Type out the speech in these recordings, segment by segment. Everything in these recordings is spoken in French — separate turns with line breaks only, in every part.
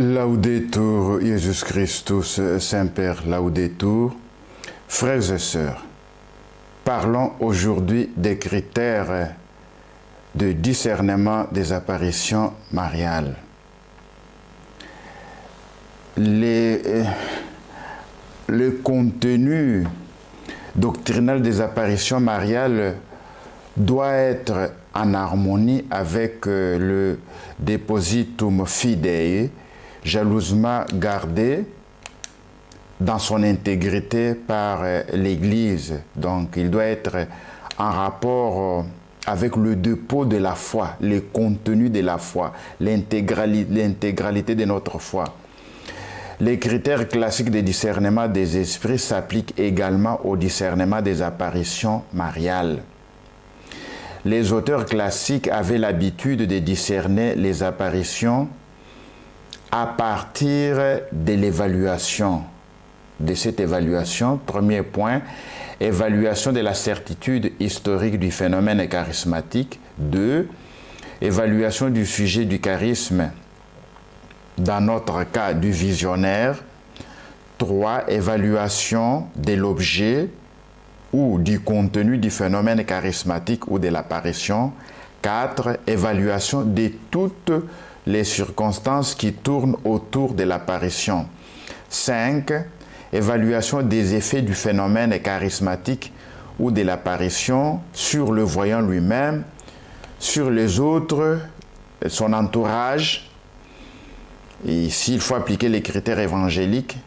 Laudetur Jesus Christus, Semper Laudetur. Frères et sœurs, parlons aujourd'hui des critères de discernement des apparitions mariales. Le contenu doctrinal des apparitions mariales doit être en harmonie avec le Depositum Fidei, jalousement gardé dans son intégrité par l'Église. Donc, il doit être en rapport avec le dépôt de la foi, le contenu de la foi, l'intégralité de notre foi. Les critères classiques de discernement des esprits s'appliquent également au discernement des apparitions mariales. Les auteurs classiques avaient l'habitude de discerner les apparitions à partir de l'évaluation. De cette évaluation, premier point, évaluation de la certitude historique du phénomène charismatique. 2. Évaluation du sujet du charisme, dans notre cas du visionnaire. 3. Évaluation de l'objet ou du contenu du phénomène charismatique ou de l'apparition. 4. Évaluation de toutes les circonstances qui tournent autour de l'apparition. 5. Évaluation des effets du phénomène charismatique ou de l'apparition sur le voyant lui-même, sur les autres, son entourage. Et ici, il faut appliquer les critères évangéliques.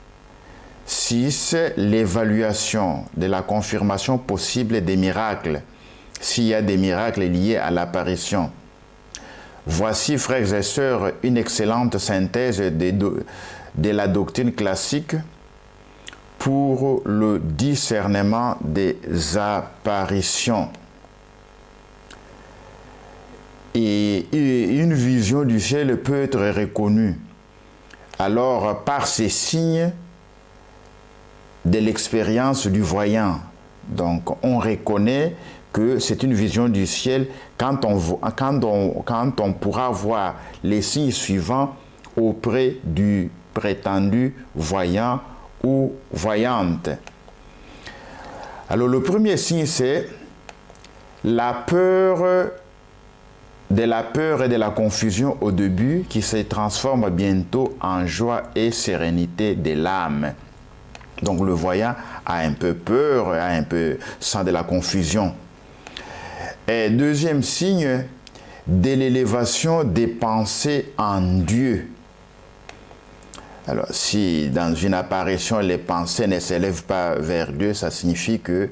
6. L'évaluation de la confirmation possible des miracles, s'il y a des miracles liés à l'apparition. Voici, frères et sœurs, une excellente synthèse de la doctrine classique pour le discernement des apparitions. Et une vision du ciel peut être reconnue alors par ces signes de l'expérience du voyant. Donc on reconnaît que c'est une vision du ciel quand on pourra voir les signes suivants auprès du prétendu voyant ou voyante. Alors le premier signe, c'est la peur et de la confusion au début qui se transforme bientôt en joie et sérénité de l'âme. Donc le voyant a un peu peur, a un peu sent de la confusion. Et deuxième signe, de l'élévation des pensées en Dieu. Alors, si dans une apparition, les pensées ne s'élèvent pas vers Dieu, ça signifie que,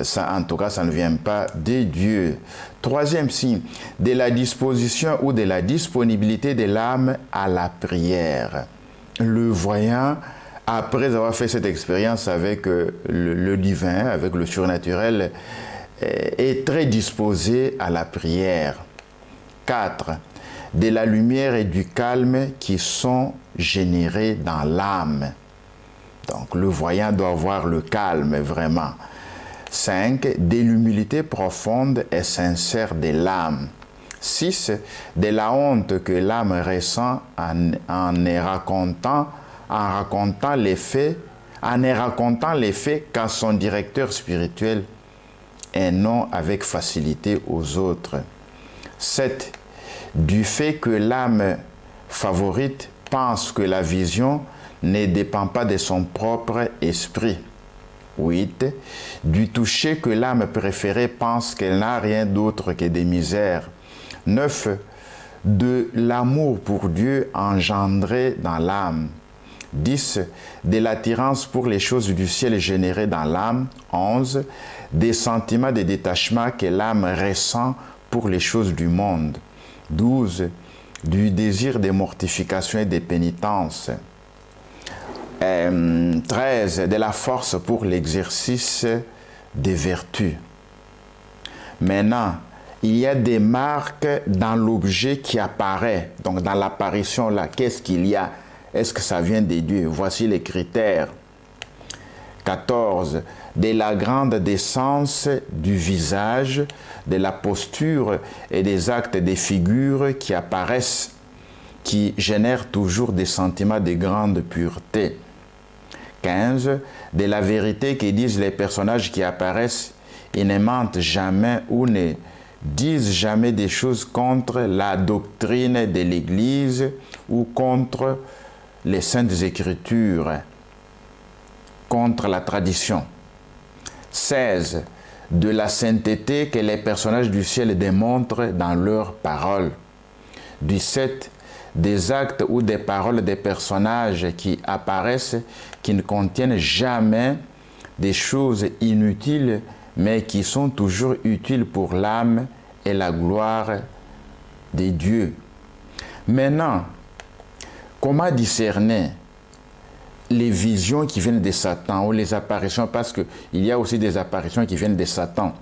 ça, en tout cas, ça ne vient pas de Dieu. Troisième signe, de la disposition ou de la disponibilité de l'âme à la prière. Le voyant, après avoir fait cette expérience avec le divin, avec le surnaturel, est très disposé à la prière. 4. De la lumière et du calme qui sont générés dans l'âme. Donc le voyant doit avoir le calme vraiment. 5. De l'humilité profonde et sincère de l'âme. 6. De la honte que l'âme ressent en ne racontant les faits qu'à son directeur spirituel et non avec facilité aux autres. 7. Du fait que l'âme favorite pense que la vision ne dépend pas de son propre esprit. 8. Du toucher que l'âme préférée pense qu'elle n'a rien d'autre que des misères. 9. De l'amour pour Dieu engendré dans l'âme. 10. De l'attirance pour les choses du ciel générées dans l'âme. 11. Des sentiments de détachement que l'âme ressent pour les choses du monde. 12. Du désir de mortification et de pénitence. 13. De la force pour l'exercice des vertus. Maintenant, il y a des marques dans l'objet qui apparaît. Donc, dans l'apparition là, qu'est-ce qu'il y a? Est-ce que ça vient de Dieu? Voici les critères. 14. De la grande décence du visage, de la posture et des actes des figures qui apparaissent qui génère toujours des sentiments de grande pureté. 15. De la vérité que disent les personnages qui apparaissent, ils ne mentent jamais ou ne disent jamais des choses contre la doctrine de l'Église ou contre les Saintes Écritures, contre la tradition. 16. De la sainteté que les personnages du ciel démontrent dans leurs paroles. 17. Des actes ou des paroles des personnages qui apparaissent, qui ne contiennent jamais des choses inutiles, mais qui sont toujours utiles pour l'âme et la gloire de Dieu. Maintenant, comment discerner les visions qui viennent de Satan ou les apparitions, parce qu'il y a aussi des apparitions qui viennent de Satan.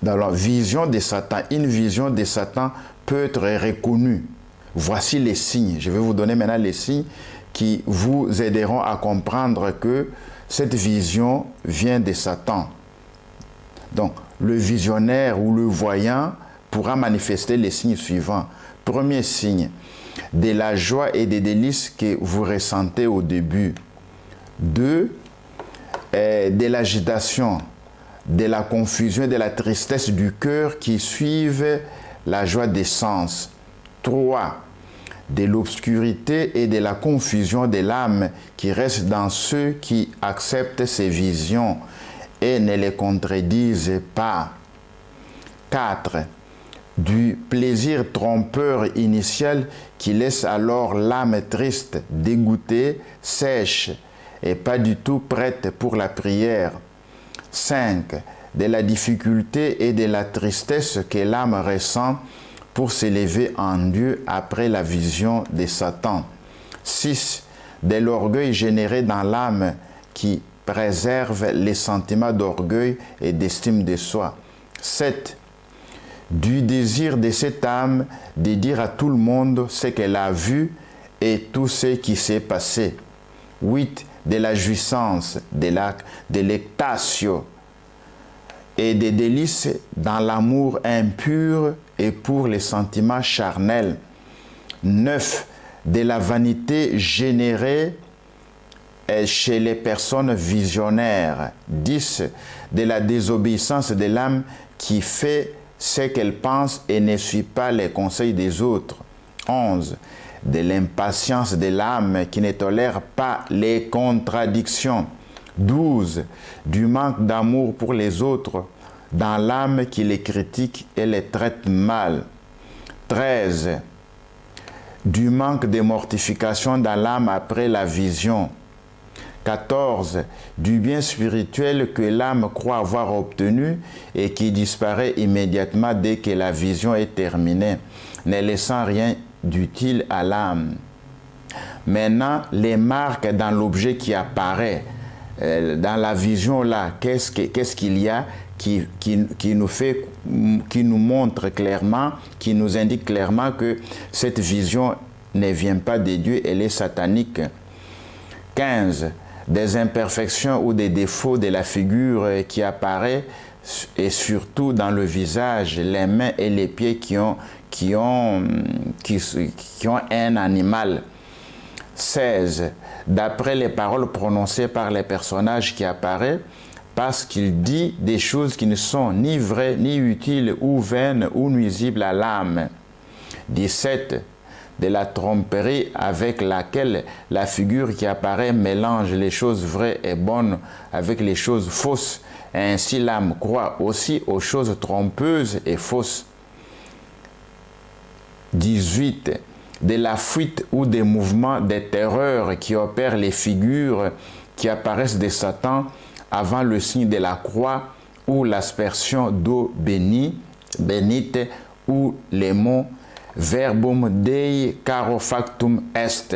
Dans la vision de Satan, une vision de Satan peut être reconnue. Voici les signes. Je vais vous donner maintenant les signes qui vous aideront à comprendre que cette vision vient de Satan. Donc, le visionnaire ou le voyant pourra manifester les signes suivants. Premier signe, de la joie et des délices que vous ressentez au début. 2. De l'agitation, de la confusion et de la tristesse du cœur qui suivent la joie des sens. 3. De l'obscurité et de la confusion de l'âme qui reste dans ceux qui acceptent ces visions et ne les contredisent pas. 4. Du plaisir trompeur initial qui laisse alors l'âme triste, dégoûtée, sèche et pas du tout prête pour la prière. 5. De la difficulté et de la tristesse que l'âme ressent pour s'élever en Dieu après la vision de Satan. 6. De l'orgueil généré dans l'âme qui préserve les sentiments d'orgueil et d'estime de soi. 7. Du désir de cette âme de dire à tout le monde ce qu'elle a vu et tout ce qui s'est passé. 8. De la jouissance, de l'ectatio et des délices dans l'amour impur et pour les sentiments charnels. 9. De la vanité générée chez les personnes visionnaires. 10. De la désobéissance de l'âme qui fait ce qu'elle pense et ne suit pas les conseils des autres. 11. De l'impatience de l'âme qui ne tolère pas les contradictions. 12. Du manque d'amour pour les autres dans l'âme qui les critique et les traite mal. 13. Du manque de mortification dans l'âme après la vision. 14. Du bien spirituel que l'âme croit avoir obtenu et qui disparaît immédiatement dès que la vision est terminée, ne laissant rien d'utile à l'âme. Maintenant, les marques dans l'objet qui apparaît, dans la vision là, qu'est-ce qu'il y a qui nous montre clairement, qui nous indique clairement que cette vision ne vient pas de Dieu, elle est satanique. 15. Des imperfections ou des défauts de la figure qui apparaît, et surtout dans le visage, les mains et les pieds qui ont un animal. 16. D'après les paroles prononcées par les personnages qui apparaissent, parce qu'il dit des choses qui ne sont ni vraies, ni utiles, ou vaines, ou nuisibles à l'âme. 17. De la tromperie avec laquelle la figure qui apparaît mélange les choses vraies et bonnes avec les choses fausses. Et ainsi l'âme croit aussi aux choses trompeuses et fausses. 18. De la fuite ou des mouvements de terreur qui opèrent les figures qui apparaissent de Satan avant le signe de la croix ou l'aspersion d'eau bénite ou les mots verbum Dei caro factum est.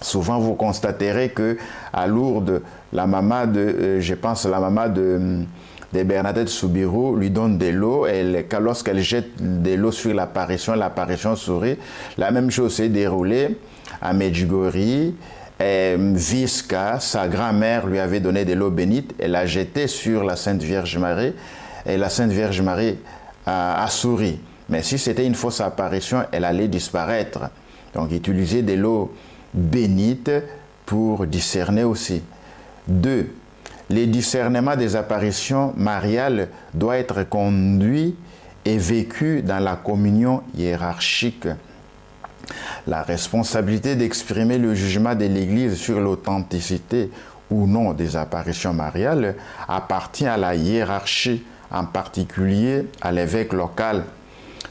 Souvent vous constaterez que à Lourdes, la maman de, de Bernadette Soubirous lui donne de l'eau et lorsqu'elle jette de l'eau sur l'apparition sourit. La même chose s'est déroulée à Medjugorje. Visca, sa grand-mère, lui avait donné de l'eau bénite, elle l'a jetée sur la Sainte Vierge Marie et la Sainte Vierge Marie a souri. Mais si c'était une fausse apparition, elle allait disparaître. Donc, utiliser de l'eau bénite pour discerner aussi. 2. Le discernement des apparitions mariales doit être conduit et vécu dans la communion hiérarchique. La responsabilité d'exprimer le jugement de l'Église sur l'authenticité ou non des apparitions mariales appartient à la hiérarchie, en particulier à l'évêque local.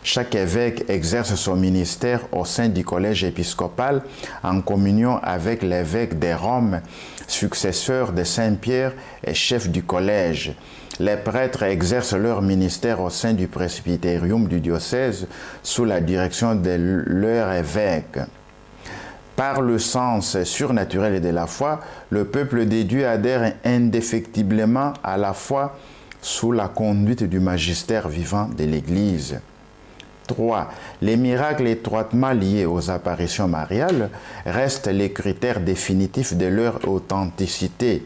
Chaque évêque exerce son ministère au sein du collège épiscopal en communion avec l'évêque de Rome, successeur de Saint-Pierre et chef du collège. Les prêtres exercent leur ministère au sein du presbytérium du diocèse sous la direction de leur évêque. Par le sens surnaturel de la foi, le peuple de Dieu adhère indéfectiblement à la foi sous la conduite du magistère vivant de l'Église. 3. Les miracles étroitement liés aux apparitions mariales restent les critères définitifs de leur authenticité.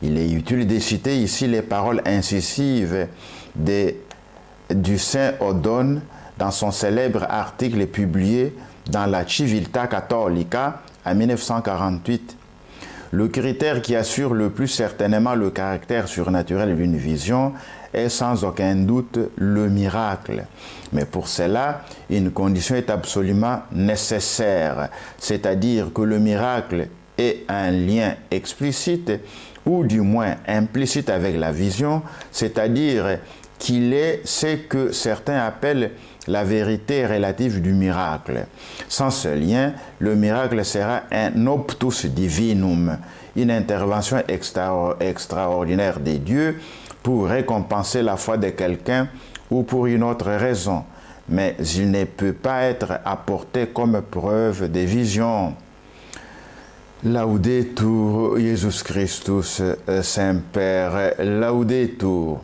Il est utile de citer ici les paroles incisives du saint Odone dans son célèbre article publié dans la Civiltà Cattolica en 1948. Le critère qui assure le plus certainement le caractère surnaturel d'une vision est sans aucun doute le miracle. Mais pour cela, une condition est absolument nécessaire, c'est-à-dire que le miracle ait un lien explicite ou du moins implicite avec la vision, c'est-à-dire qu'il est ce que certains appellent la vérité relative du miracle. Sans ce lien, le miracle sera un optus divinum, une intervention extraordinaire des dieux pour récompenser la foi de quelqu'un ou pour une autre raison, mais il ne peut pas être apporté comme preuve des visions. Laudetur Jesus Christus, Saint-Père, Laudetur.